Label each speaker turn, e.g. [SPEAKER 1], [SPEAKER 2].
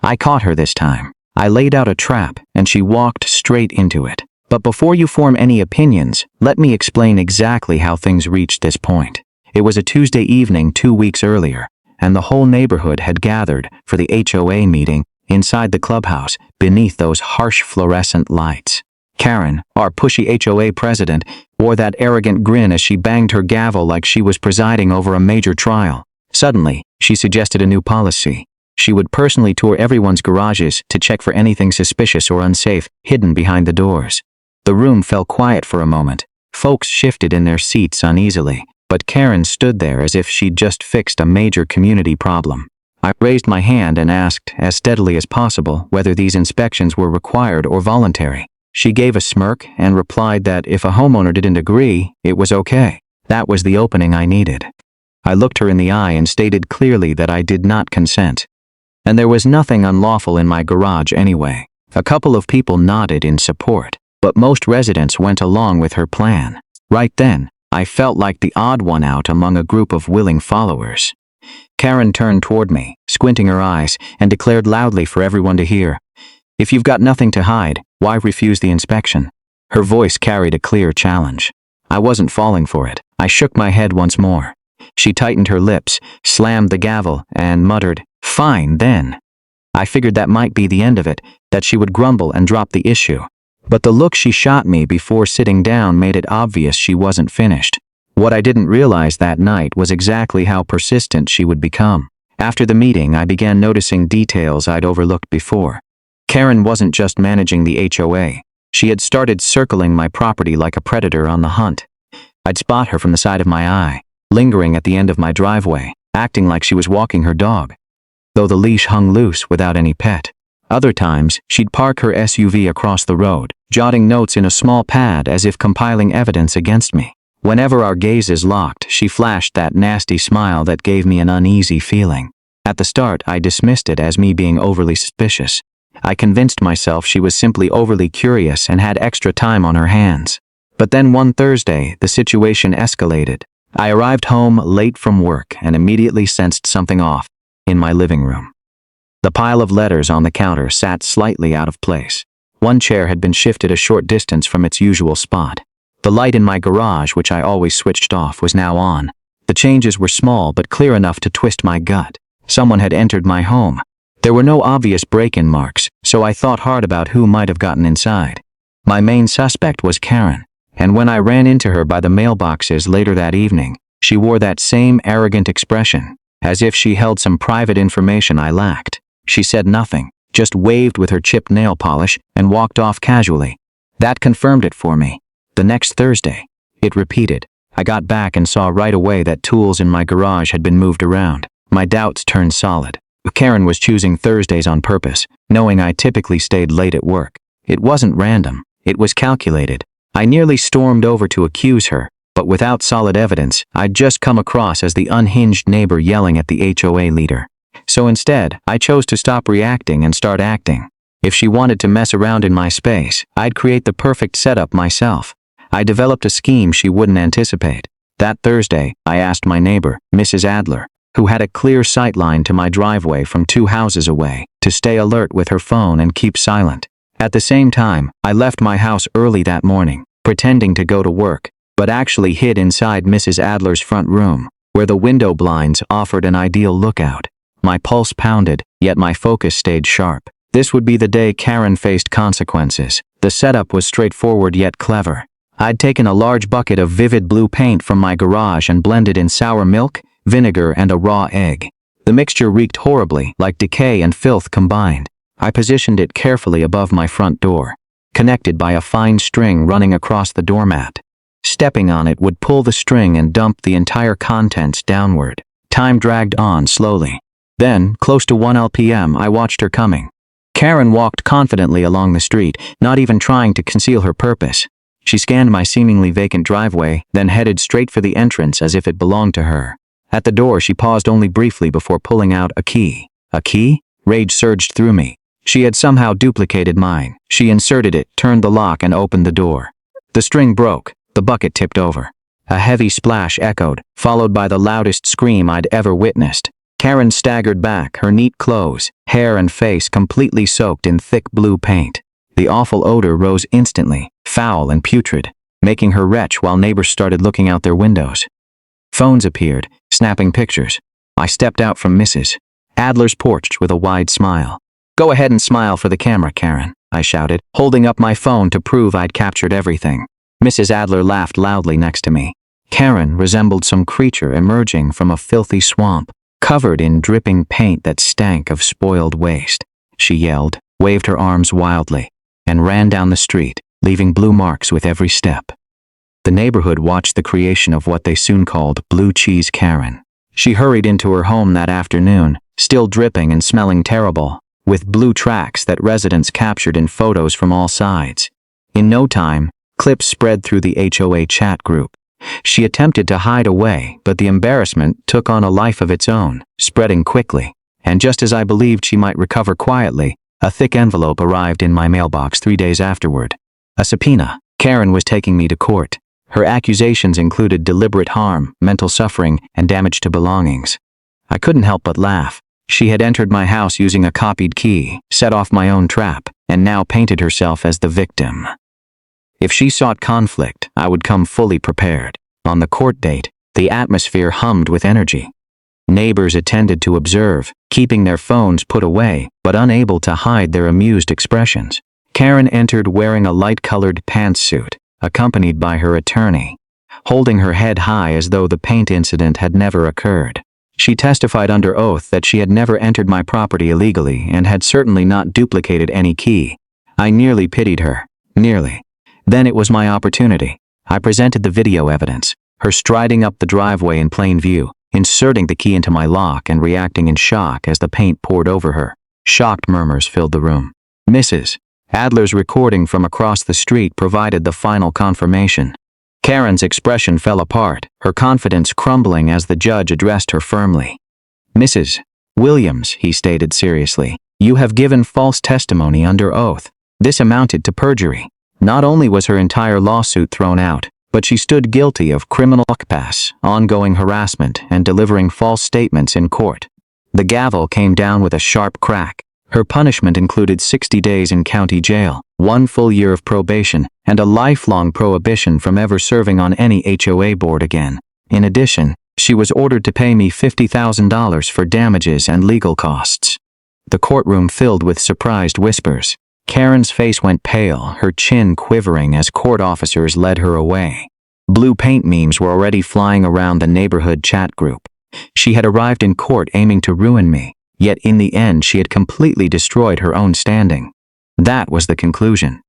[SPEAKER 1] I caught her this time. I laid out a trap, and she walked straight into it. But before you form any opinions, let me explain exactly how things reached this point. It was a Tuesday evening 2 weeks earlier, and the whole neighborhood had gathered for the HOA meeting inside the clubhouse beneath those harsh fluorescent lights. Karen, our pushy HOA president, wore that arrogant grin as she banged her gavel like she was presiding over a major trial. Suddenly, she suggested a new policy. She would personally tour everyone's garages to check for anything suspicious or unsafe hidden behind the doors. The room fell quiet for a moment. Folks shifted in their seats uneasily, but Karen stood there as if she'd just fixed a major community problem. I raised my hand and asked, as steadily as possible, whether these inspections were required or voluntary. She gave a smirk and replied that if a homeowner didn't agree, it was okay. That was the opening I needed. I looked her in the eye and stated clearly that I did not consent. And there was nothing unlawful in my garage anyway. A couple of people nodded in support, but most residents went along with her plan. Right then, I felt like the odd one out among a group of willing followers. Karen turned toward me, squinting her eyes, and declared loudly for everyone to hear, "If you've got nothing to hide, why refuse the inspection?" Her voice carried a clear challenge. I wasn't falling for it. I shook my head once more. She tightened her lips, slammed the gavel, and muttered, "Fine, then." I figured that might be the end of it, that she would grumble and drop the issue. But the look she shot me before sitting down made it obvious she wasn't finished. What I didn't realize that night was exactly how persistent she would become. After the meeting, I began noticing details I'd overlooked before. Karen wasn't just managing the HOA. She had started circling my property like a predator on the hunt. I'd spot her from the side of my eye, lingering at the end of my driveway, acting like she was walking her dog, though the leash hung loose without any pet. Other times, she'd park her SUV across the road, jotting notes in a small pad as if compiling evidence against me. Whenever our gazes locked, she flashed that nasty smile that gave me an uneasy feeling. At the start, I dismissed it as me being overly suspicious. I convinced myself she was simply overly curious and had extra time on her hands. But then one Thursday, the situation escalated. I arrived home late from work and immediately sensed something off in my living room. The pile of letters on the counter sat slightly out of place. One chair had been shifted a short distance from its usual spot. The light in my garage, which I always switched off, was now on. The changes were small but clear enough to twist my gut. Someone had entered my home. There were no obvious break-in marks, so I thought hard about who might have gotten inside. My main suspect was Karen, and when I ran into her by the mailboxes later that evening, she wore that same arrogant expression, as if she held some private information I lacked. She said nothing, just waved with her chipped nail polish and walked off casually. That confirmed it for me. The next Thursday, it repeated. I got back and saw right away that tools in my garage had been moved around. My doubts turned solid. Karen was choosing Thursdays on purpose, knowing I typically stayed late at work. It wasn't random. It was calculated. I nearly stormed over to accuse her, but without solid evidence, I'd just come across as the unhinged neighbor yelling at the HOA leader. So instead, I chose to stop reacting and start acting. If she wanted to mess around in my space, I'd create the perfect setup myself. I developed a scheme she wouldn't anticipate. That Thursday, I asked my neighbor, Mrs. Adler, who had a clear sight line to my driveway from 2 houses away, to stay alert with her phone and keep silent. At the same time, I left my house early that morning, pretending to go to work, but actually hid inside Mrs. Adler's front room, where the window blinds offered an ideal lookout. My pulse pounded, yet my focus stayed sharp. This would be the day Karen faced consequences. The setup was straightforward yet clever. I'd taken a large bucket of vivid blue paint from my garage and blended in sour milk, vinegar, and a raw egg. The mixture reeked horribly, like decay and filth combined. I positioned it carefully above my front door, connected by a fine string running across the doormat. Stepping on it would pull the string and dump the entire contents downward. Time dragged on slowly. Then, close to 1 p.m., I watched her coming. Karen walked confidently along the street, not even trying to conceal her purpose. She scanned my seemingly vacant driveway, then headed straight for the entrance as if it belonged to her. At the door, she paused only briefly before pulling out a key. A key? Rage surged through me. She had somehow duplicated mine. She inserted it, turned the lock, and opened the door. The string broke. The bucket tipped over. A heavy splash echoed, followed by the loudest scream I'd ever witnessed. Karen staggered back, her neat clothes, hair and face completely soaked in thick blue paint. The awful odor rose instantly, foul and putrid, making her retch while neighbors started looking out their windows. Phones appeared, snapping pictures. I stepped out from Mrs. Adler's porch with a wide smile. "Go ahead and smile for the camera, Karen," I shouted, holding up my phone to prove I'd captured everything. Mrs. Adler laughed loudly next to me. Karen resembled some creature emerging from a filthy swamp, covered in dripping paint that stank of spoiled waste. She yelled, waved her arms wildly, and ran down the street, leaving blue marks with every step. The neighborhood watched the creation of what they soon called Blue Cheese Karen. She hurried into her home that afternoon, still dripping and smelling terrible, with blue tracks that residents captured in photos from all sides. In no time, clips spread through the HOA chat group. She attempted to hide away, but the embarrassment took on a life of its own, spreading quickly. And just as I believed she might recover quietly, a thick envelope arrived in my mailbox 3 days afterward. A subpoena. Karen was taking me to court. Her accusations included deliberate harm, mental suffering, and damage to belongings. I couldn't help but laugh. She had entered my house using a copied key, set off my own trap, and now painted herself as the victim. If she sought conflict, I would come fully prepared. On the court date, the atmosphere hummed with energy. Neighbors attended to observe, keeping their phones put away, but unable to hide their amused expressions. Karen entered wearing a light-colored pantsuit, accompanied by her attorney, holding her head high as though the paint incident had never occurred. She testified under oath that she had never entered my property illegally and had certainly not duplicated any key. I nearly pitied her. Nearly. Then it was my opportunity. I presented the video evidence, her striding up the driveway in plain view, inserting the key into my lock and reacting in shock as the paint poured over her. Shocked murmurs filled the room. Mrs. Adler's recording from across the street provided the final confirmation. Karen's expression fell apart, her confidence crumbling as the judge addressed her firmly. "Mrs. Williams," he stated seriously, "you have given false testimony under oath. This amounted to perjury." Not only was her entire lawsuit thrown out, but she stood guilty of criminal trespass, ongoing harassment, and delivering false statements in court. The gavel came down with a sharp crack. Her punishment included 60 days in county jail, 1 full year of probation, and a lifelong prohibition from ever serving on any HOA board again. In addition, she was ordered to pay me $50,000 for damages and legal costs. The courtroom filled with surprised whispers. Karen's face went pale, her chin quivering as court officers led her away. Blue paint memes were already flying around the neighborhood chat group. She had arrived in court aiming to ruin me, yet in the end she had completely destroyed her own standing. That was the conclusion.